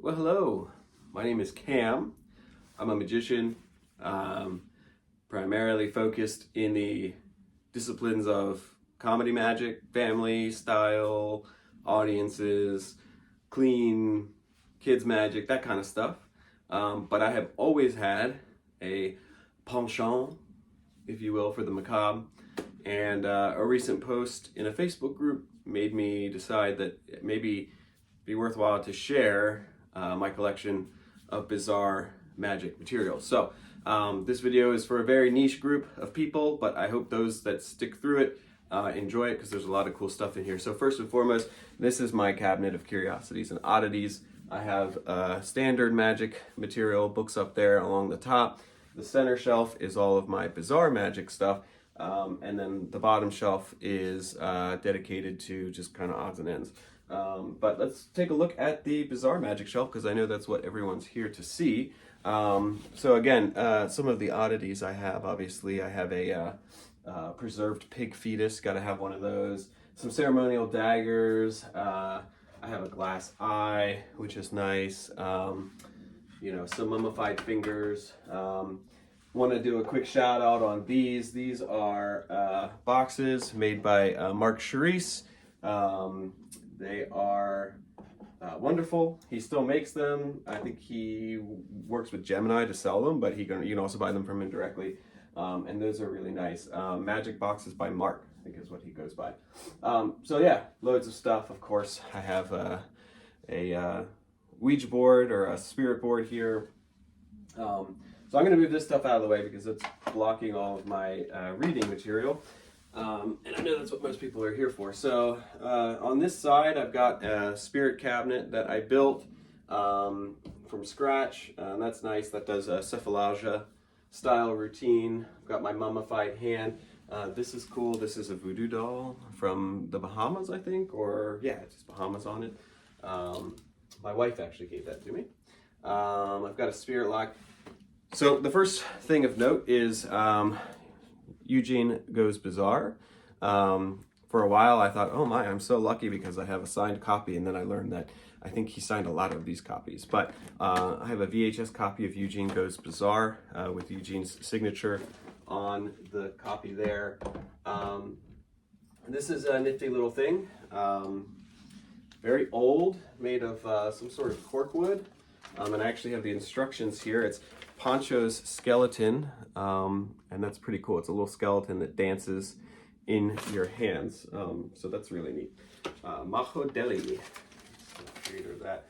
Well, hello. My name is Cam. I'm a magician, primarily focused in the disciplines of comedy magic, family style, audiences, clean, kids magic, that kind of stuff. But I have always had a penchant, if you will, for the macabre. And a recent post in a Facebook group made me decide that it maybe be worthwhile to share my collection of bizarre magic materials. So this video is for a very niche group of people, but I hope those that stick through it enjoy it because there's a lot of cool stuff in here. So first and foremost, this is my cabinet of curiosities and oddities. I have standard magic material books up there along the top. The center shelf is all of my bizarre magic stuff. And then the bottom shelf is dedicated to just kind of odds and ends. But let's take a look at the bizarre magic shelf because I know that's what everyone's here to see. So again, some of the oddities I have, obviously I have a preserved pig fetus, got to have one of those. Some ceremonial daggers. I have a glass eye, which is nice. You know, some mummified fingers. Want to do a quick shout out on these. These are boxes made by Mark Charisse. They are wonderful. He still makes them. I think he works with Gemini to sell them, but you can also buy them from him directly. And those are really nice. Magic boxes by Mark, I think is what he goes by. So yeah, loads of stuff. Of course, I have a Ouija board or a spirit board here. So I'm going to move this stuff out of the way because it's blocking all of my reading material. And I know that's what most people are here for. So on this side, I've got a spirit cabinet that I built from scratch. That's nice. That does a cephalagia style routine. I've got my mummified hand. This is cool. This is a voodoo doll from the Bahamas, I think. Or yeah, it's just Bahamas on it. My wife actually gave that to me. I've got a spirit lock. So the first thing of note is Eugene Goes Bizarre. For a while I thought, oh my, I'm so lucky because I have a signed copy, and then I learned that I think he signed a lot of these copies. But I have a VHS copy of Eugene Goes Bizarre with Eugene's signature on the copy there. This is a nifty little thing. Very old, made of some sort of corkwood. And I actually have the instructions here. It's Poncho's skeleton, and that's pretty cool. It's a little skeleton that dances in your hands, so that's really neat. Macho Deli, creator of that.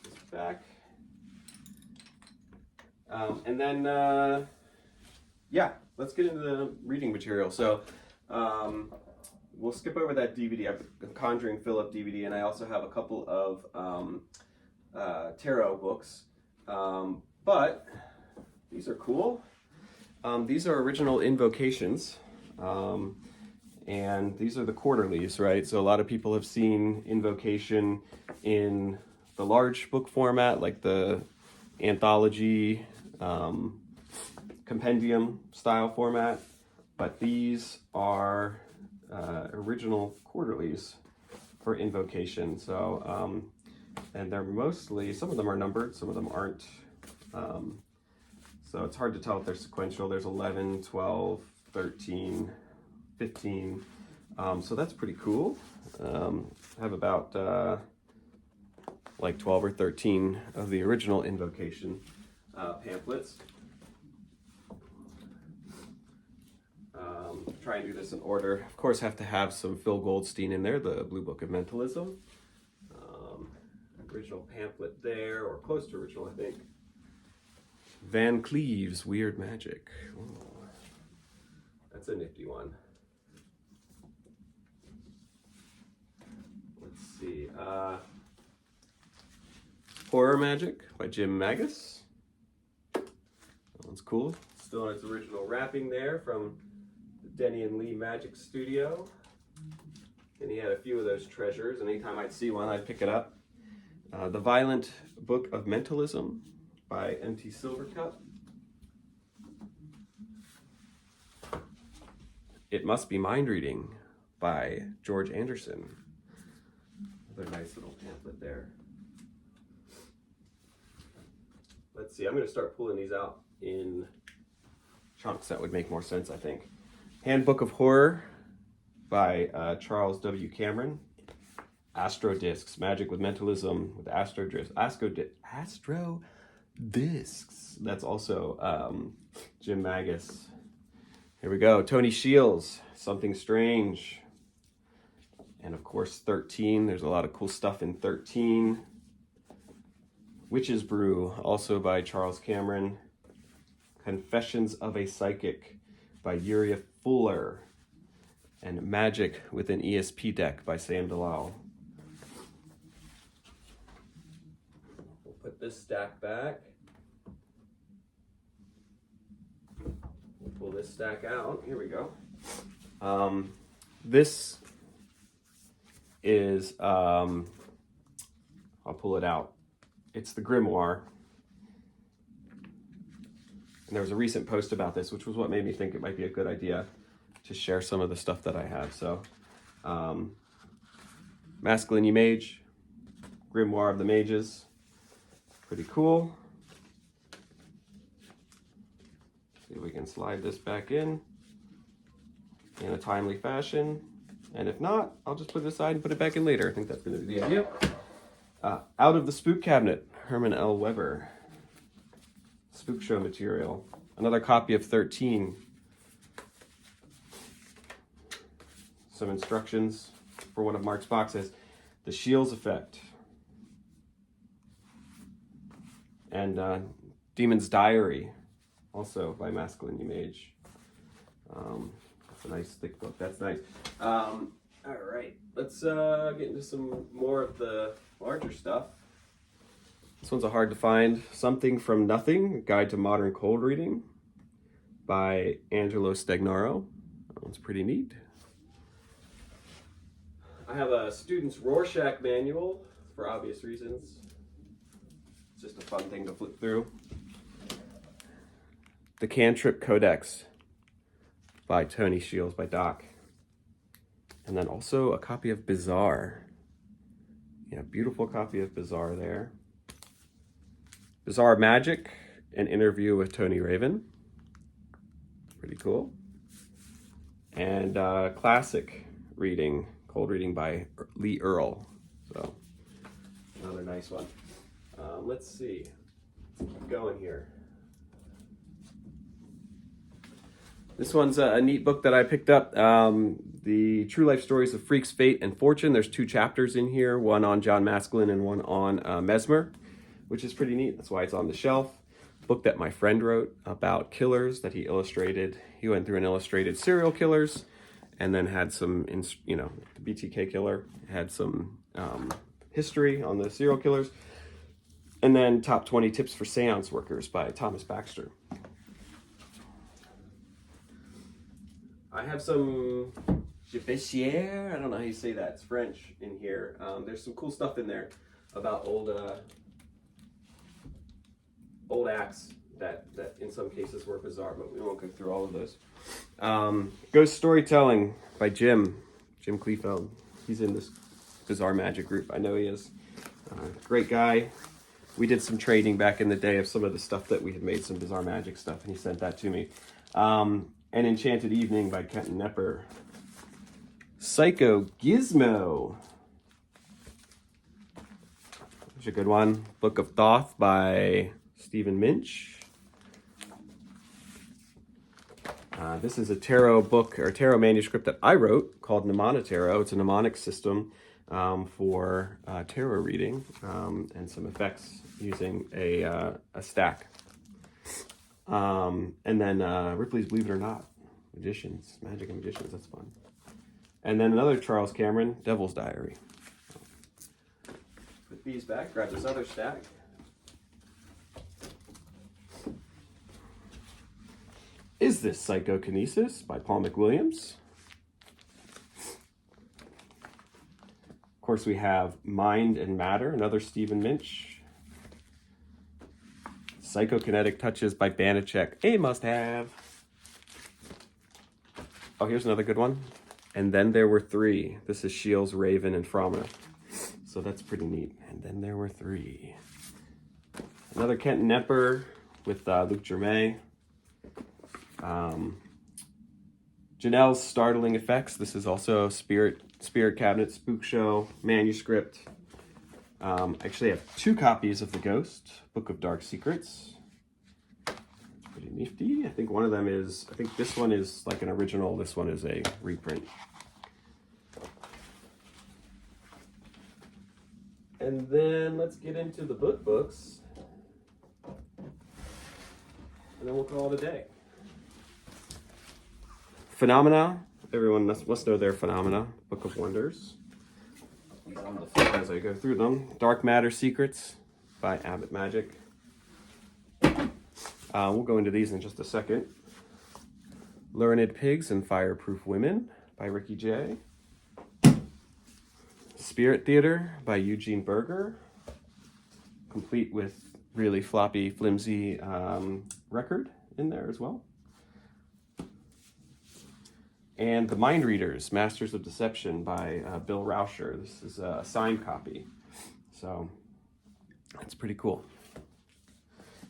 This back, and then yeah, let's get into the reading material. So we'll skip over that DVD. I have the Conjuring Philip DVD, and I also have a couple of tarot books. But these are cool. These are original invocations, and these are the quarterlies, right? So a lot of people have seen invocation in the large book format, like the anthology, compendium style format, but these are original quarterlies for invocation. So and they're mostly, some of them are numbered, some of them aren't. So it's hard to tell if they're sequential. There's 11, 12, 13, 15. So that's pretty cool. I have about like 12 or 13 of the original invocation pamphlets. Try and do this in order. Of course, have to have some Phil Goldstein in there, the Blue Book of Mentalism. Original pamphlet there, or close to original, I think. Van Cleve's Weird Magic. Ooh, that's a nifty one. Let's see. Horror Magic by Jim Magus. That one's cool. Still in its original wrapping there from the Denny and Lee Magic Studio. And he had a few of those treasures, and anytime I'd see one, I'd pick it up. The Violent Book of Mentalism by M.T. Silvercup. It Must Be Mind Reading by George Anderson. Another nice little pamphlet there. Let's see, I'm going to start pulling these out in chunks. That would make more sense, I think. Handbook of Horror by Charles W. Cameron. Astro Discs, Magic with Mentalism with Astro Discs. That's also Jim Magus. Here we go. Tony Shields, Something Strange. And of course, 13. There's a lot of cool stuff in 13. Witch's Brew, also by Charles Cameron. Confessions of a Psychic by Uriah Fuller. And Magick with an ESP deck by Sam Dalal. We'll put this stack back. We'll pull this stack out. Here we go. This is, I'll pull it out. It's the Grimoire. And there was a recent post about this, which was what made me think it might be a good idea to share some of the stuff that I have. So, Masculine You Mage, Grimoire of the Mages, pretty cool. See if we can slide this back in a timely fashion. And if not, I'll just put it aside and put it back in later. I think that's going to be the idea. Out of the Spook Cabinet, Herman L. Weber. Spook Show material. Another copy of 13. Some instructions for one of Mark's boxes. The Shields Effect. And Demon's Diary, also by Masculine You Mage. That's a nice thick book. That's nice. All right, let's get into some more of the larger stuff. This one's a hard to find. Something from Nothing, A Guide to Modern Cold Reading by Angelo Stagnaro. That one's pretty neat. I have a student's Rorschach manual for obvious reasons. It's just a fun thing to flip through. The Cantrip Codex by Tony Shields by Doc. And then also a copy of Bizarre. Yeah, beautiful copy of Bizarre there. Bizarre Magic, an interview with Tony Raven. Pretty cool. And classic reading, cold reading by Lee Earl. So, another nice one. Let's see. Let's keep going here. This one's a neat book that I picked up. The True Life Stories of Freaks, Fate, and Fortune. There's 2 chapters in here, one on John Maskelyne and one on Mesmer, which is pretty neat. That's why it's on the shelf. Book that my friend wrote about killers that he illustrated. He went through and illustrated serial killers and then had some, the BTK killer had some history on the serial killers. And then Top 20 Tips for Seance Workers by Thomas Baxter. I have some Jebissiere, I don't know how you say that, it's French in here. There's some cool stuff in there about old acts that in some cases were bizarre, but we won't go through all of those. Ghost Storytelling by Jim Kleefeld. He's in this Bizarre Magic group. I know he is. Great guy. We did some trading back in the day of some of the stuff that we had made, some Bizarre Magic stuff, and he sent that to me. An Enchanted Evening by Kenton Nepper. Psycho Gizmo. That's a good one. Book of Thoth by Stephen Minch. This is a tarot book or tarot manuscript that I wrote called Mnemonic Tarot. It's a mnemonic system for tarot reading and some effects using a stack. And then Ripley's Believe It or Not, Magicians, Magic and Magicians, that's fun. And then another Charles Cameron, Devil's Diary. Put these back, grab this other stack. Is This Psychokinesis by Paul McWilliams? Of course, we have Mind and Matter, another Stephen Minch. Psychokinetic Touches by Banachek, a must-have. Oh, here's another good one. And Then There Were Three. This is Shields, Raven, and Frommer. So that's pretty neat. And then there were 3. Another Kenton Nepper with Luke Germain. Janelle's Startling Effects. This is also Spirit Cabinet Spook Show manuscript. I actually have 2 copies of The Ghost, Book of Dark Secrets. Pretty nifty. I think one of them is, I think this one is like an original, this one is a reprint. And then let's get into the books. And then we'll call it a day. Phenomena. Everyone must know their Phenomena. Book of Wonders. On the flip as I go through them. Dark Matter Secrets by Abbott Magick. We'll go into these in just a second. Learned Pigs and Fireproof Women by Ricky J. Spirit Theater by Eugene Berger. Complete with really floppy, flimsy record in there as well. And The Mind Readers, Masters of Deception by Bill Rauscher. This is a signed copy. So that's pretty cool.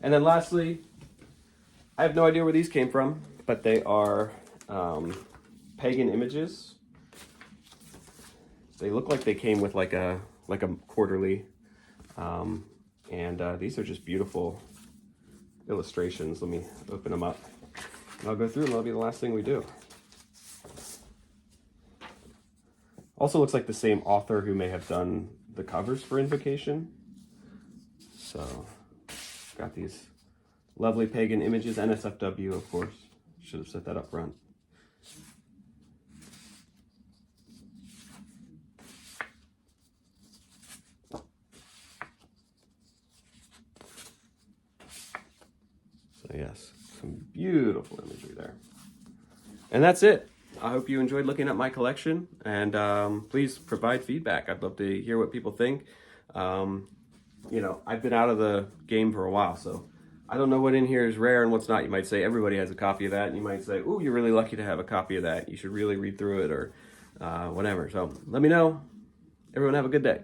And then lastly, I have no idea where these came from, but they are pagan images. They look like they came with like a quarterly. And these are just beautiful illustrations. Let me open them up. And I'll go through and that'll be the last thing we do. Also looks like the same author who may have done the covers for Invocation. So, got these lovely pagan images. NSFW, of course. Should have set that up front. So yes, some beautiful imagery there. And that's it. I hope you enjoyed looking at my collection, and please provide feedback. I'd love to hear what people think. You know, I've been out of the game for a while, so I don't know what in here is rare and what's not. You might say everybody has a copy of that, and you might say, ooh, you're really lucky to have a copy of that. You should really read through it, or whatever. So let me know. Everyone have a good day.